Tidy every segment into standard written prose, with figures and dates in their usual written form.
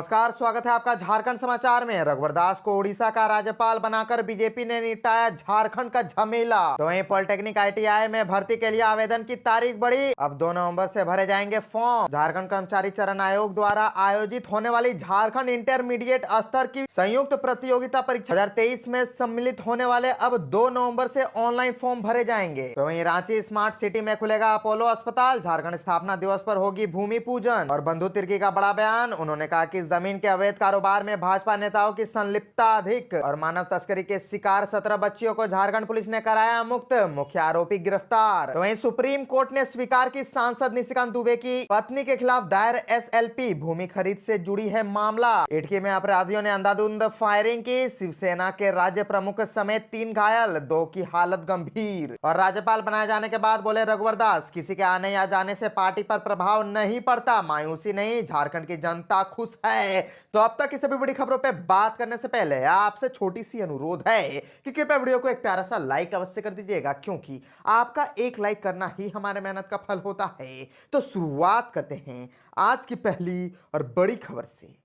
नमस्कार, स्वागत है आपका झारखंड समाचार में। रघुवर दास को उड़ीसा का राज्यपाल बनाकर बीजेपी ने निपटाया झारखंड का झमेला। तो वहीं पॉलिटेक्निक ITI में भर्ती के लिए आवेदन की तारीख बढ़ी, अब 2 नवंबर से भरे जाएंगे फॉर्म। झारखंड कर्मचारी चयन आयोग द्वारा आयोजित होने वाली झारखंड इंटरमीडिएट स्तर की संयुक्त प्रतियोगिता परीक्षा 2023 में सम्मिलित होने वाले अब 2 नवंबर से ऑनलाइन फॉर्म भरे जाएंगे। तो वहीं रांची स्मार्ट सिटी में खुलेगा अपोलो अस्पताल। झारखंड स्थापना दिवस पर होगी भूमि पूजन। और बंधु तिर्की का बड़ा बयान, उन्होंने कहा कि जमीन के अवैध कारोबार में भाजपा नेताओं की संलिप्तता अधिक। और मानव तस्करी के शिकार 17 बच्चियों को झारखंड पुलिस ने कराया मुक्त, मुख्य आरोपी गिरफ्तार। तो वहीं सुप्रीम कोर्ट ने स्वीकार की सांसद निशिकांत दुबे की पत्नी के खिलाफ दायर SLP, भूमि खरीद से जुड़ी है मामला। इटकी में अपराधियों ने अंधाधुंध फायरिंग की, शिवसेना के राज्य प्रमुख समेत 3 घायल, 2 की हालत गंभीर। और राज्यपाल बनाए जाने के बाद बोले रघुवर दास, किसी के आने या जाने से पार्टी पर प्रभाव नहीं पड़ता, मायूसी नहीं, झारखंड की जनता खुश है। तो अब तक की सभी बड़ी खबरों पे बात करने से पहले आपसे छोटी सी अनुरोध है कि कृपया वीडियो को एक प्यारा सा लाइक अवश्य कर दीजिएगा, क्योंकि आपका एक लाइक करना ही हमारे मेहनत का फल होता है। तो शुरुआत करते हैं आज की पहली और बड़ी खबर से।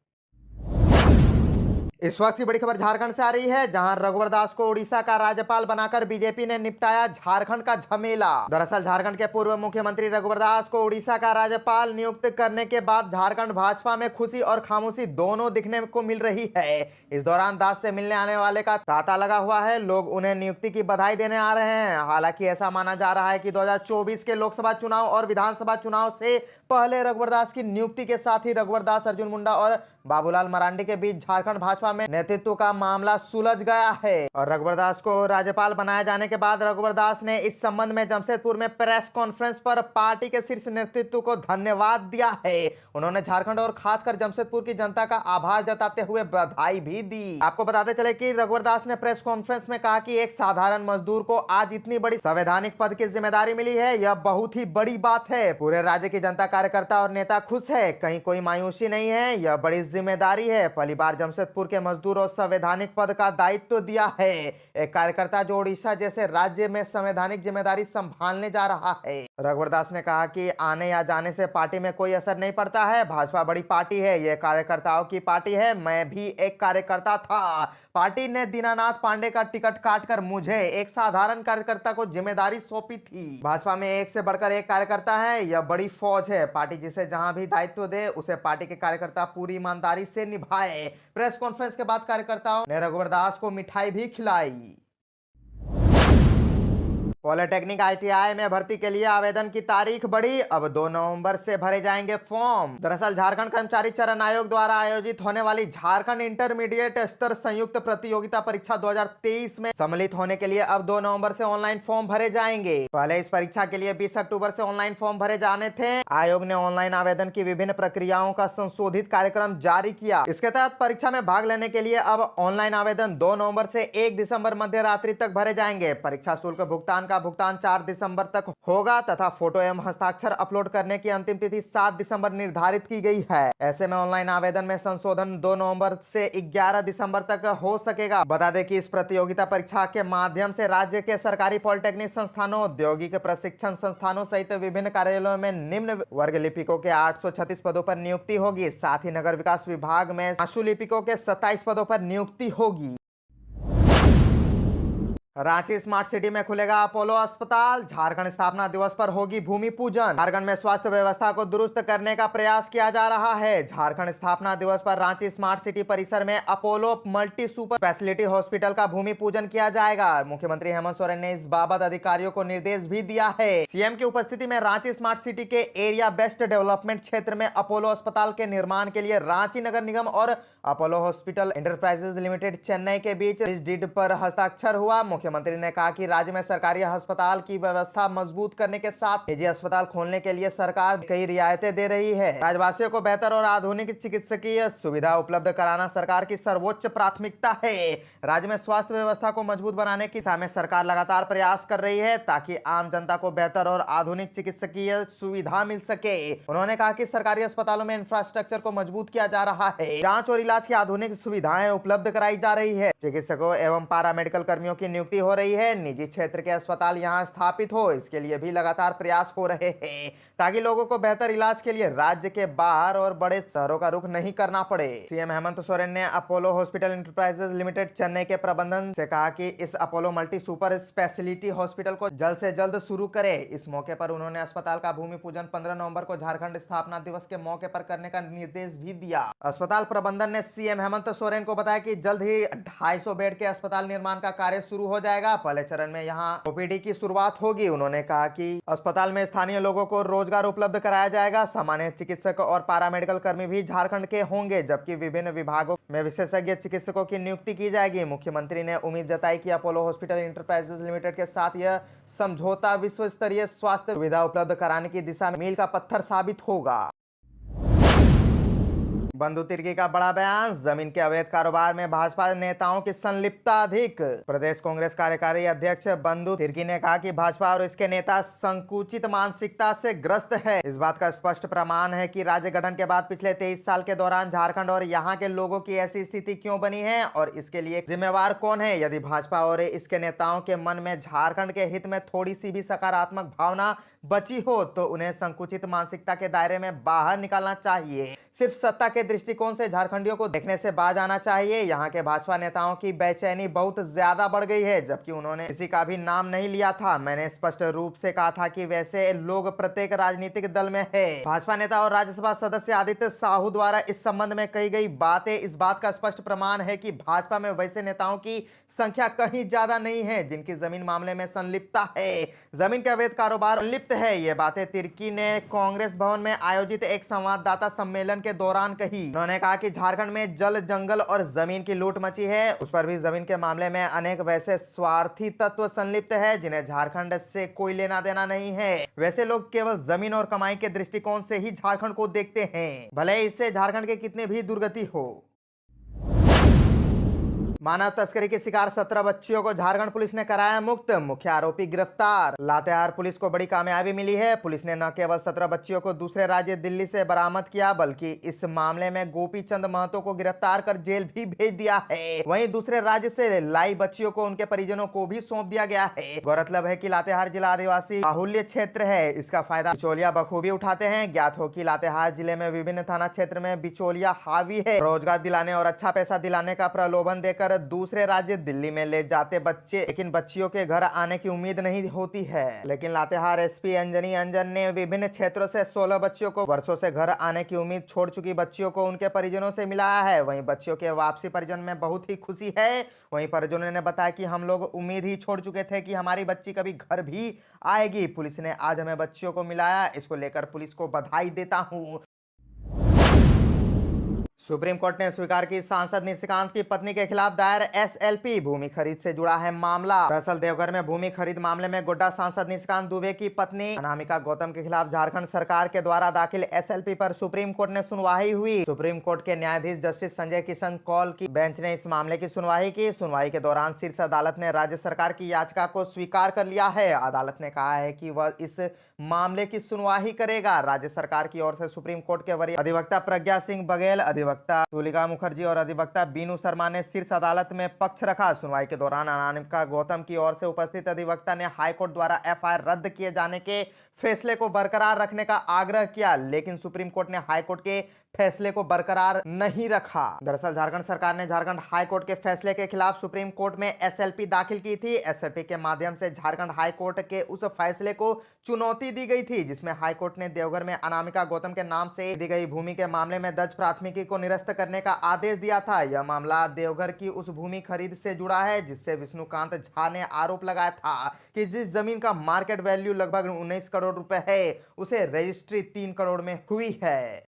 इस वक्त की बड़ी खबर झारखंड से आ रही है, जहां रघुवर दास को उड़ीसा का राज्यपाल बनाकर बीजेपी ने निपटाया झारखंड का झमेला। दरअसल झारखंड के पूर्व मुख्यमंत्री रघुवर दास को उड़ीसा का राज्यपाल नियुक्त करने के बाद झारखंड भाजपा में खुशी और खामोशी दोनों दिखने को मिल रही है। इस दौरान दास से मिलने आने वाले का तांता लगा हुआ है, लोग उन्हें नियुक्ति की बधाई देने आ रहे हैं। हालांकि ऐसा माना जा रहा है कि 2024 के लोकसभा चुनाव और विधानसभा चुनाव से पहले रघुवर दास की नियुक्ति के साथ ही रघुवर दास, अर्जुन मुंडा और बाबूलाल मरांडी के बीच झारखंड भाजपा में नेतृत्व का मामला सुलझ गया है। और रघुवर दास को राज्यपाल बनाए जाने के बाद रघुवर दास ने इस संबंध में जमशेदपुर में प्रेस कॉन्फ्रेंस पर पार्टी के शीर्ष नेतृत्व को धन्यवाद दिया है। उन्होंने झारखंड और खासकर जमशेदपुर की जनता का आभार जताते हुए बधाई भी दी। आपको बताते चले कि रघुवर दास ने प्रेस कॉन्फ्रेंस में कहा कि एक साधारण मजदूर को आज इतनी बड़ी संवैधानिक पद की जिम्मेदारी मिली है, यह बहुत ही बड़ी बात है। पूरे राज्य की जनता, कार्यकर्ता और नेता खुश है, कहीं कोई मायूसी नहीं है, यह बड़ी जिम्मेदारी है। पहली बार जमशेदपुर के मजदूर और संवैधानिक पद का दायित्व दिया है एक कार्यकर्ता जो उड़ीसा जैसे राज्य में संवैधानिक जिम्मेदारी संभालने जा रहा है। रघुवर दास ने कहा कि आने या जाने से पार्टी में कोई असर नहीं पड़ता है, भाजपा बड़ी पार्टी है, यह कार्यकर्ताओं की पार्टी है, मैं भी एक कार्यकर्ता था। पार्टी ने दीनानाथ पांडे का टिकट काटकर मुझे, एक साधारण कार्यकर्ता को जिम्मेदारी सौंपी थी। भाजपा में एक से बढ़कर एक कार्यकर्ता है, यह बड़ी फौज है। पार्टी जिसे जहां भी दायित्व दे उसे पार्टी के कार्यकर्ता पूरी ईमानदारी से निभाए। प्रेस कॉन्फ्रेंस के बाद कार्यकर्ताओं ने रघुवर दास को मिठाई भी खिलाई। पॉलिटेक्निक ITI में भर्ती के लिए आवेदन की तारीख बढ़ी, अब 2 नवंबर से भरे जाएंगे फॉर्म। दरअसल झारखंड कर्मचारी चयन आयोग द्वारा आयोजित होने वाली झारखंड इंटरमीडिएट स्तर संयुक्त प्रतियोगिता परीक्षा 2023 में सम्मिलित होने के लिए अब 2 नवंबर से ऑनलाइन फॉर्म भरे जाएंगे। पहले इस परीक्षा के लिए 20 अक्टूबर से ऑनलाइन फॉर्म भरे जाने थे। आयोग ने ऑनलाइन आवेदन की विभिन्न प्रक्रियाओं का संशोधित कार्यक्रम जारी किया। इसके तहत परीक्षा में भाग लेने के लिए अब ऑनलाइन आवेदन 2 नवंबर से 1 दिसंबर मध्य रात्रि तक भरे जाएंगे। परीक्षा शुल्क भुगतान का भुगतान 4 दिसंबर तक होगा तथा फोटो एवं हस्ताक्षर अपलोड करने की अंतिम तिथि 7 दिसंबर निर्धारित की गई है। ऐसे में ऑनलाइन आवेदन में संशोधन 2 नवंबर से 11 दिसंबर तक हो सकेगा। बता दें कि इस प्रतियोगिता परीक्षा के माध्यम से राज्य के सरकारी पॉलिटेक्निक संस्थानों, औद्योगिक प्रशिक्षण संस्थानों सहित विभिन्न कार्यालयों में निम्न वर्ग लिपिकों के 836 पदों पर नियुक्ति होगी। साथ ही नगर विकास विभाग में आशु लिपिकों के 27 पदों पर नियुक्ति होगी। रांची स्मार्ट सिटी में खुलेगा अपोलो अस्पताल। झारखंड स्थापना दिवस पर होगी भूमि पूजन। झारखंड में स्वास्थ्य व्यवस्था को दुरुस्त करने का प्रयास किया जा रहा है। झारखंड स्थापना दिवस पर रांची स्मार्ट सिटी परिसर में Apollo multi super speciality hospital का भूमि पूजन किया जाएगा। मुख्यमंत्री हेमंत सोरेन ने इस बाबत अधिकारियों को निर्देश भी दिया है। सीएम की उपस्थिति में रांची स्मार्ट सिटी के एरिया बेस्ड डेवलपमेंट क्षेत्र में अपोलो अस्पताल के निर्माण के लिए रांची नगर निगम और Apollo hospital enterprises limited Chennai के बीच इस डीड पर हस्ताक्षर हुआ। मुख्यमंत्री ने कहा कि राज्य में सरकारी अस्पताल की व्यवस्था मजबूत करने के साथ निजी अस्पताल खोलने के लिए सरकार कई रियायतें दे रही है। राज्यवासियों को बेहतर और आधुनिक चिकित्सकीय सुविधा उपलब्ध कराना सरकार की सर्वोच्च प्राथमिकता है। राज्य में स्वास्थ्य व्यवस्था को मजबूत बनाने की दिशा में सरकार लगातार प्रयास कर रही है ताकि आम जनता को बेहतर और आधुनिक चिकित्सकीय सुविधा मिल सके। उन्होंने कहा कि सरकारी अस्पतालों में इंफ्रास्ट्रक्चर को मजबूत किया जा रहा है, जांच और इलाज की आधुनिक सुविधाएं उपलब्ध कराई जा रही है। चिकित्सकों एवं पारामेडिकल कर्मियों की नियुक्ति पूर्ति हो रही है। निजी क्षेत्र के अस्पताल यहां स्थापित हो, इसके लिए भी लगातार प्रयास हो रहे हैं ताकि लोगों को बेहतर इलाज के लिए राज्य के बाहर और बड़े शहरों का रुख नहीं करना पड़े। सीएम हेमंत सोरेन ने Apollo hospital enterprises limited Chennai के प्रबंधन से कहा कि इस Apollo multi super speciality hospital को जल्द से जल्द शुरू करे। इस मौके पर उन्होंने अस्पताल का भूमि पूजन 15 नवंबर को झारखंड स्थापना दिवस के मौके पर करने का निर्देश भी दिया। अस्पताल प्रबंधन ने सीएम हेमंत सोरेन को बताया कि जल्द ही 250 बेड के अस्पताल निर्माण का कार्य शुरू हो जाएगा। पहले चरण में यहां ओपीडी की शुरुआत होगी। उन्होंने कहा कि अस्पताल में स्थानीय लोगों को रोजगार उपलब्ध कराया जाएगा। सामान्य चिकित्सक और पैरामेडिकल कर्मी भी झारखंड के होंगे, जबकि विभिन्न विभागों में विशेषज्ञ चिकित्सकों की नियुक्ति की जाएगी। मुख्यमंत्री ने उम्मीद जताई कि अपोलो हॉस्पिटल इंटरप्राइजेज लिमिटेड के साथ यह समझौता विश्व स्तरीय स्वास्थ्य सुविधा उपलब्ध कराने की दिशा में मील का पत्थर साबित होगा। बंधु तिर्की का बड़ा बयान, जमीन के अवैध कारोबार में भाजपा नेताओं की संलिप्तता अधिक। प्रदेश कांग्रेस कार्यकारी अध्यक्ष बंधु तिर्की ने कहा कि भाजपा और इसके नेता संकुचित मानसिकता से ग्रस्त है। इस बात का स्पष्ट प्रमाण है कि राज्य गठन के बाद पिछले 23 साल के दौरान झारखंड और यहाँ के लोगों की ऐसी स्थिति क्यों बनी है और इसके लिए जिम्मेवार कौन है। यदि भाजपा और इसके नेताओं के मन में झारखंड के हित में थोड़ी सी भी सकारात्मक भावना बची हो तो उन्हें संकुचित मानसिकता के दायरे में बाहर निकालना चाहिए। सिर्फ सत्ता के दृष्टिकोण से झारखंडियों को देखने से बाज आना चाहिए। यहाँ के भाजपा नेताओं की बेचैनी बहुत ज्यादा बढ़ गई है, जबकि उन्होंने किसी का भी नाम नहीं लिया था। मैंने स्पष्ट रूप से कहा था कि वैसे लोग प्रत्येक राजनीतिक दल में है। भाजपा नेता और राज्यसभा सदस्य आदित्य साहू द्वारा इस संबंध में कही गई बातें इस बात का स्पष्ट प्रमाण है कि भाजपा में वैसे नेताओं की संख्या कहीं ज्यादा नहीं है जिनकी जमीन मामले में संलिप्तता है, जमीन के अवैध कारोबार लिप्त है। ये बातें तिर्की ने कांग्रेस भवन में आयोजित एक संवाददाता सम्मेलन के दौरान कही। उन्होंने कहा कि झारखंड में जल, जंगल और जमीन की लूट मची है। उस पर भी जमीन के मामले में अनेक वैसे स्वार्थी तत्व संलिप्त है जिन्हें झारखंड से कोई लेना देना नहीं है। वैसे लोग केवल जमीन और कमाई के दृष्टिकोण से ही झारखंड को देखते हैं, भले इससे झारखंड के कितने भी दुर्गति हो। मानव तस्करी के शिकार 17 बच्चियों को झारखंड पुलिस ने कराया मुक्त, मुख्य आरोपी गिरफ्तार। लातेहार पुलिस को बड़ी कामयाबी मिली है। पुलिस ने न केवल 17 बच्चियों को दूसरे राज्य दिल्ली से बरामद किया, बल्कि इस मामले में गोपी चंद महतो को गिरफ्तार कर जेल भी भेज दिया है। वहीं दूसरे राज्य से लाई बच्चियों को उनके परिजनों को भी सौंप दिया गया है। गौरतलब है कि लातेहार जिला आदिवासी बाहुल्य क्षेत्र है। इसका फायदा बिचौलिया बखूबी उठाते हैं। ज्ञात हो कि लातेहार जिले में विभिन्न थाना क्षेत्र में बिचौलिया हावी है। रोजगार दिलाने और अच्छा पैसा दिलाने का प्रलोभन देकर दूसरे राज्य दिल्ली में ले जाते बच्चे, लेकिन बच्चियों के घर आने की उम्मीद नहीं होती है। लेकिन लातेहार एसपी अंजनी अंजन ने विभिन्न क्षेत्रों से 16 बच्चियों को वर्षों से घर आने की उम्मीद छोड़ चुकी बच्चियों को उनके परिजनों से मिलाया है। वहीं बच्चियों के वापसी परिजन में बहुत ही खुशी है। वहीं परिजनों ने बताया कि हम लोग उम्मीद ही छोड़ चुके थे कि हमारी बच्ची कभी घर भी आएगी। पुलिस ने आज हमें बच्चियों को मिलाया, इसको लेकर पुलिस को बधाई देता हूँ। सुप्रीम कोर्ट ने स्वीकार की सांसद निशिकांत की पत्नी के खिलाफ दायर एसएलपी, भूमि खरीद से जुड़ा है मामला। दरअसल देवघर में भूमि खरीद मामले में गोड्डा सांसद निशिकांत दुबे की पत्नी अनामिका गौतम के खिलाफ झारखंड सरकार के द्वारा दाखिल एसएलपी पर सुप्रीम कोर्ट ने सुनवाई हुई। सुप्रीम कोर्ट के न्यायाधीश जस्टिस संजय किशन कौल की बेंच ने इस मामले की सुनवाई की। सुनवाई के दौरान शीर्ष अदालत ने राज्य सरकार की याचिका को स्वीकार कर लिया है। अदालत ने कहा है कि वह इस मामले की सुनवाई करेगा। राज्य सरकार की ओर से सुप्रीम कोर्ट के वरीय अधिवक्ता प्रज्ञा सिंह बघेल, अधिवक्ता तुलिका मुखर्जी और अधिवक्ता बीनू शर्मा ने शीर्ष अदालत में पक्ष रखा। सुनवाई के दौरान अनामिका गौतम की ओर से उपस्थित अधिवक्ता ने हाईकोर्ट द्वारा एफआईआर रद्द किए जाने के फैसले को बरकरार रखने का आग्रह किया, लेकिन सुप्रीम कोर्ट ने हाईकोर्ट के फैसले को बरकरार नहीं रखा। दरअसल झारखंड सरकार ने झारखंड हाईकोर्ट के फैसले के खिलाफ सुप्रीम कोर्ट में एसएलपी दाखिल की थी। एसएलपी के माध्यम से झारखंड हाईकोर्ट के उस फैसले को चुनौती दी गई थी जिसमें हाईकोर्ट ने देवघर में अनामिका गौतम के नाम से दी गई भूमि के मामले में दर्ज प्राथमिकी को निरस्त करने का आदेश दिया था। यह मामला देवघर की उस भूमि खरीद से जुड़ा है जिससे विष्णुकांत झा ने आरोप लगाया था कि जिस जमीन का मार्केट वैल्यू लगभग 19 करोड़ रुपए है, उसे रजिस्ट्री 3 करोड़ में हुई है।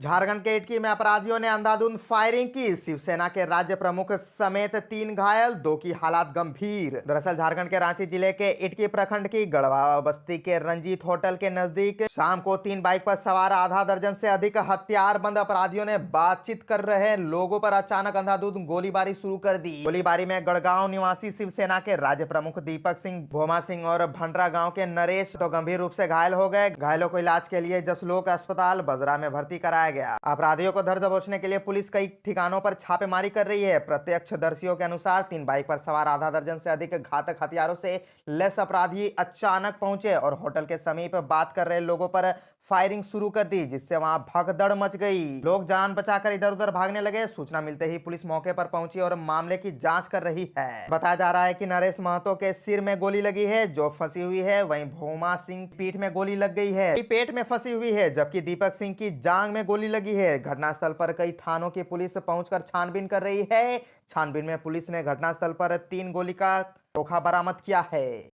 झारखंड के इटकी में अपराधियों ने अंधाधुंध फायरिंग की, शिवसेना के राज्य प्रमुख समेत 3 घायल, 2 की हालत गंभीर। दरअसल झारखंड के रांची जिले के इटकी प्रखंड की गढ़वा बस्ती के रंजीत होटल के नजदीक शाम को 3 बाइक पर सवार आधा दर्जन से अधिक हथियारबंद अपराधियों ने बातचीत कर रहे लोगों पर अचानक अंधाधुंध गोलीबारी शुरू कर दी। गोलीबारी में गढ़गांव निवासी शिवसेना के राज्य प्रमुख दीपक सिंह, भोमा सिंह और भंडरा गाँव के नरेश तो गंभीर रूप से घायल हो गए। घायलों को इलाज के लिए जसलोक अस्पताल बजरा में भर्ती कराया बनाया गया। अपराधियों को धर दबोचने के लिए पुलिस कई ठिकानों पर छापेमारी कर रही है। प्रत्यक्षदर्शियों के अनुसार 3 बाइक पर सवार आधा दर्जन से अधिक घातक हथियारों से लैस अपराधी अचानक पहुंचे और होटल के समीप बात कर रहे लोगों पर फायरिंग शुरू कर दी, जिससे वहां भगदड़ मच गई। लोग जान बचाकर इधर उधर भागने लगे। सूचना मिलते ही पुलिस मौके पर पहुंची और मामले की जांच कर रही है। बताया जा रहा है कि नरेश महतो के सिर में गोली लगी है जो फंसी हुई है, वहीं भोमा सिंह पीठ में गोली लग गई है, पेट में फंसी हुई है, जबकि दीपक सिंह की जांग में गोली लगी है। घटनास्थल पर कई थानों की पुलिस पहुंचकर छानबीन कर रही है। छानबीन में पुलिस ने घटनास्थल पर 3 गोली का खोखा बरामद किया है।